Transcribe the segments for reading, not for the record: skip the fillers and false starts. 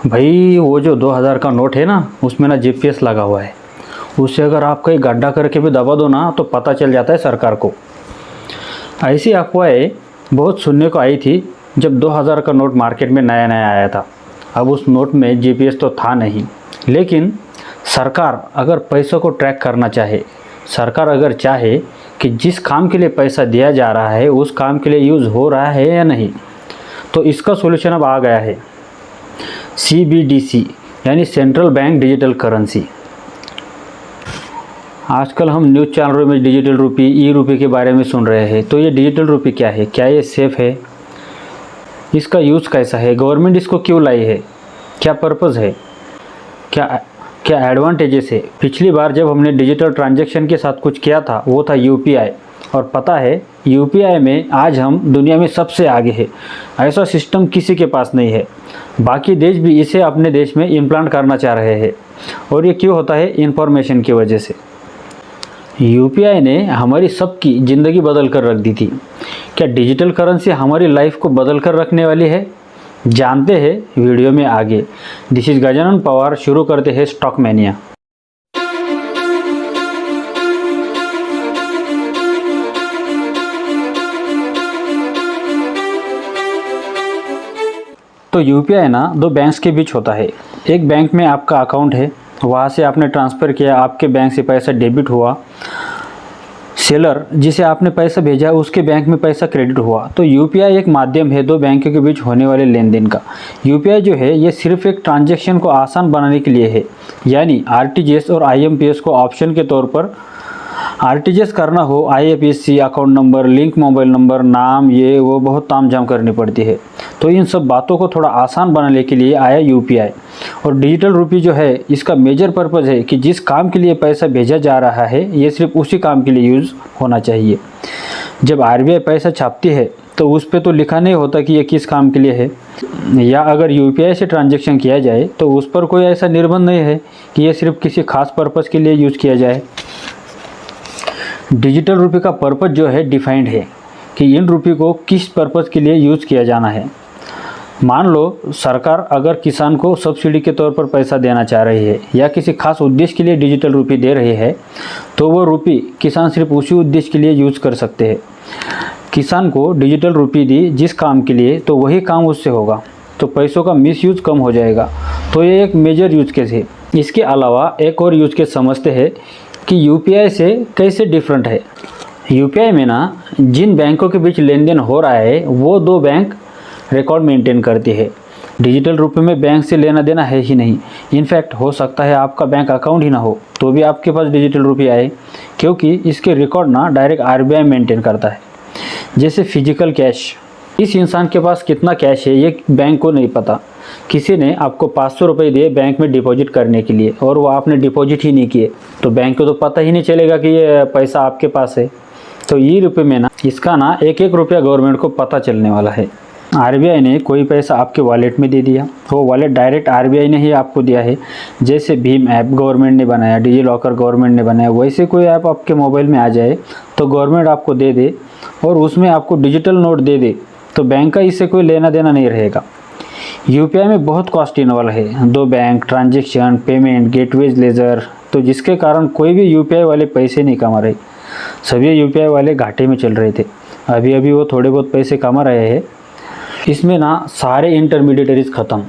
भाई वो जो 2000 का नोट है ना, उसमें ना जीपीएस लगा हुआ है। उससे अगर आप कहीं गड्ढा करके भी दबा दो ना तो पता चल जाता है सरकार को। ऐसी अफवाहें बहुत सुनने को आई थी जब 2000 का नोट मार्केट में नया नया आया था। अब उस नोट में जीपीएस तो था नहीं, लेकिन सरकार अगर पैसों को ट्रैक करना चाहे, सरकार अगर चाहे कि जिस काम के लिए पैसा दिया जा रहा है उस काम के लिए यूज़ हो रहा है या नहीं, तो इसका सॉल्यूशन अब आ गया है। CBDC यानी सेंट्रल बैंक डिजिटल करेंसी। आजकल हम न्यूज़ चैनलों में डिजिटल रुपये, ई रुपये के बारे में सुन रहे हैं। तो ये डिजिटल रुपये क्या है, क्या ये सेफ़ है, इसका यूज़ कैसा है, गवर्नमेंट इसको क्यों लाई है, क्या पर्पज़ है, क्या क्या एडवांटेजेस है। पिछली बार जब हमने डिजिटल ट्रांजैक्शन के साथ कुछ किया था वो था UPI, और पता है UPI में आज हम दुनिया में सबसे आगे है। ऐसा सिस्टम किसी के पास नहीं है। बाकी देश भी इसे अपने देश में इम्प्लांट करना चाह रहे हैं, और ये क्यों होता है, इंफॉर्मेशन की वजह से। UPI ने हमारी सबकी ज़िंदगी बदल कर रख दी थी। क्या डिजिटल करेंसी हमारी लाइफ को बदल कर रखने वाली है, जानते हैं वीडियो में आगे। दिस इज गजानन पवार, शुरू करते हैं स्टॉक मैनिया। तो UPI ना दो बैंक्स के बीच होता है। एक बैंक में आपका अकाउंट है, वहाँ से आपने ट्रांसफ़र किया, आपके बैंक से पैसा डेबिट हुआ। सेलर जिसे आपने पैसा भेजा उसके बैंक में पैसा क्रेडिट हुआ। तो UPI एक माध्यम है दो बैंकों के बीच होने वाले लेन देन का। UPI जो है ये सिर्फ एक ट्रांजैक्शन को आसान बनाने के लिए है, यानी RTGS और IMPS को ऑप्शन के तौर पर RTGS करना हो, IFSC account number, link mobile number, नाम, ये वो बहुत तामझाम करनी पड़ती है। तो इन सब बातों को थोड़ा आसान बनाने के लिए आया UPI। और डिजिटल रुपये जो है इसका मेजर पर्पज़ है कि जिस काम के लिए पैसा भेजा जा रहा है ये सिर्फ उसी काम के लिए यूज़ होना चाहिए। जब RBI पैसा छापती है तो उस पर तो लिखा नहीं होता कि ये किस काम के लिए है, या अगर UPI से ट्रांजैक्शन किया जाए तो उस पर कोई ऐसा निर्बंध नहीं है कि ये सिर्फ किसी खास पर्पज़ के लिए यूज़ किया जाए। डिजिटल रुपये का पर्पज़ जो है डिफाइंड है कि इन रुपये को किस पर्पज़ के लिए यूज़ किया जाना है। मान लो सरकार अगर किसान को सब्सिडी के तौर पर पैसा देना चाह रही है या किसी खास उद्देश्य के लिए डिजिटल रुपये दे रही है, तो वो रुपये किसान सिर्फ उसी उद्देश्य के लिए यूज़ कर सकते हैं। किसान को डिजिटल रुपये दी जिस काम के लिए, तो वही काम उससे होगा, तो पैसों का मिसयूज़ कम हो जाएगा। तो ये एक मेजर यूज केस है। इसके अलावा एक और यूज केस समझते हैं कि UPI से कैसे डिफरेंट है। UPI में ना जिन बैंकों के बीच लेन देन हो रहा है वो दो बैंक रिकॉर्ड मेंटेन करती है। डिजिटल रुपये में बैंक से लेना देना है ही नहीं। इनफैक्ट हो सकता है आपका बैंक अकाउंट ही ना हो तो भी आपके पास डिजिटल रुपये आए, क्योंकि इसके रिकॉर्ड ना डायरेक्ट RBI मेंटेन करता है। जैसे फिजिकल कैश, इस इंसान के पास कितना कैश है ये बैंक को नहीं पता। किसी ने आपको 500 रुपये दिए बैंक में डिपॉजिट करने के लिए और वो आपने डिपॉजिट ही नहीं किए, तो बैंक को तो पता ही नहीं चलेगा कि ये पैसा आपके पास है। तो ई रुपये में ना इसका ना एक एक रुपया गवर्नमेंट को पता चलने वाला है। RBI ने कोई पैसा आपके वॉलेट में दे दिया, वो वॉलेट डायरेक्ट RBI ने ही आपको दिया है। जैसे भीम ऐप गवर्नमेंट ने बनाया, डिजी लॉकर गवर्नमेंट ने बनाया, वैसे कोई ऐप आपके मोबाइल में आ जाए तो गवर्नमेंट आपको दे दे और उसमें आपको डिजिटल नोट दे दे, तो बैंक का इससे कोई लेना देना नहीं रहेगा। UPI में बहुत कॉस्ट इन्वॉल्व है, दो bank transaction, payment, gateways, ledger, तो जिसके कारण कोई भी UPI वाले पैसे नहीं कमा रहे। सभी UPI वाले घाटे में चल रहे थे। अभी अभी वो थोड़े बहुत पैसे कमा रहे हैं। इसमें ना सारे इंटरमीडिएटरीज ख़त्म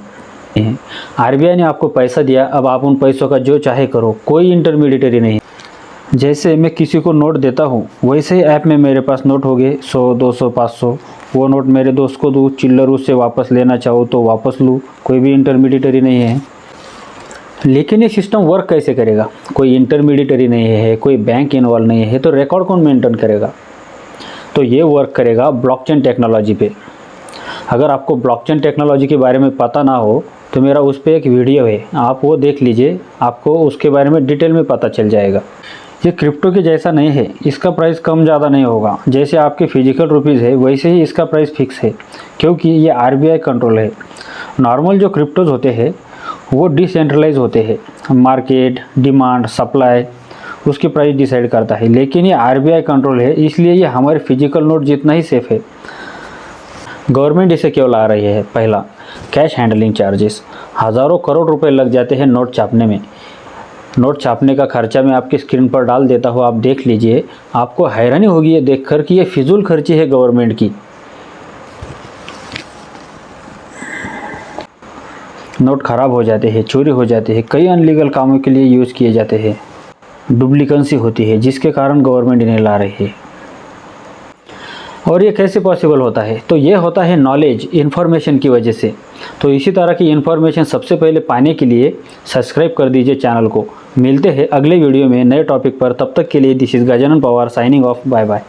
हैं। RBI ने आपको पैसा दिया, अब आप उन पैसों का जो चाहे करो, कोई इंटरमीडिएटरी नहीं। जैसे मैं किसी को नोट देता हूँ वैसे ही ऐप में मेरे पास नोट हो गए 100, 200, 500, वो नोट मेरे दोस्त को दूँ, चिल्लर उससे वापस लेना चाहो तो वापस लूँ, कोई भी इंटरमीडिएटरी नहीं है। लेकिन ये सिस्टम वर्क कैसे करेगा? कोई इंटरमीडिएटरी नहीं है, कोई बैंक इन्वॉल्व नहीं है, तो रिकॉर्ड कौन मेंटेन करेगा? तो ये वर्क करेगा ब्लॉकचेन टेक्नोलॉजी पे। अगर आपको ब्लॉकचेन टेक्नोलॉजी के बारे में पता ना हो तो मेरा उस पर एक वीडियो है, आप वो देख लीजिए, आपको उसके बारे में डिटेल में पता चल जाएगा। ये क्रिप्टो के जैसा नहीं है, इसका प्राइस कम ज़्यादा नहीं होगा। जैसे आपके फिजिकल रुपीज़ है वैसे ही इसका प्राइस फिक्स है, क्योंकि ये RBI कंट्रोल है। नॉर्मल जो क्रिप्टोज होते हैं वो डिसेंट्रलाइज होते हैं, मार्केट, डिमांड, सप्लाई उसकी प्राइस डिसाइड करता है, लेकिन ये RBI कंट्रोल है, इसलिए ये हमारे फिजिकल नोट जितना ही सेफ है। गवर्नमेंट इसे क्यों ला रही है? पहला, कैश हैंडलिंग चार्जेस। हज़ारों करोड़ रुपए लग जाते हैं नोट छापने में। नोट छापने का खर्चा मैं आपकी स्क्रीन पर डाल देता हूँ, आप देख लीजिए। आपको हैरानी होगी ये देखकर कि ये फिजूल खर्ची है गवर्नमेंट की। नोट खराब हो जाते हैं, चोरी हो जाते हैं, कई अनलीगल कामों के लिए यूज़ किए जाते हैं। डुप्लीकेंसी होती है जिसके कारण गवर्नमेंट इन्हें ला रही है। और ये कैसे पॉसिबल होता है? तो ये होता है नॉलेज, इन्फॉर्मेशन की वजह से। तो इसी तरह की इन्फॉर्मेशन सबसे पहले पाने के लिए सब्सक्राइब कर दीजिए चैनल को। मिलते हैं अगले वीडियो में नए टॉपिक पर। तब तक के लिए this is Gajanan Pawar signing off. Bye bye.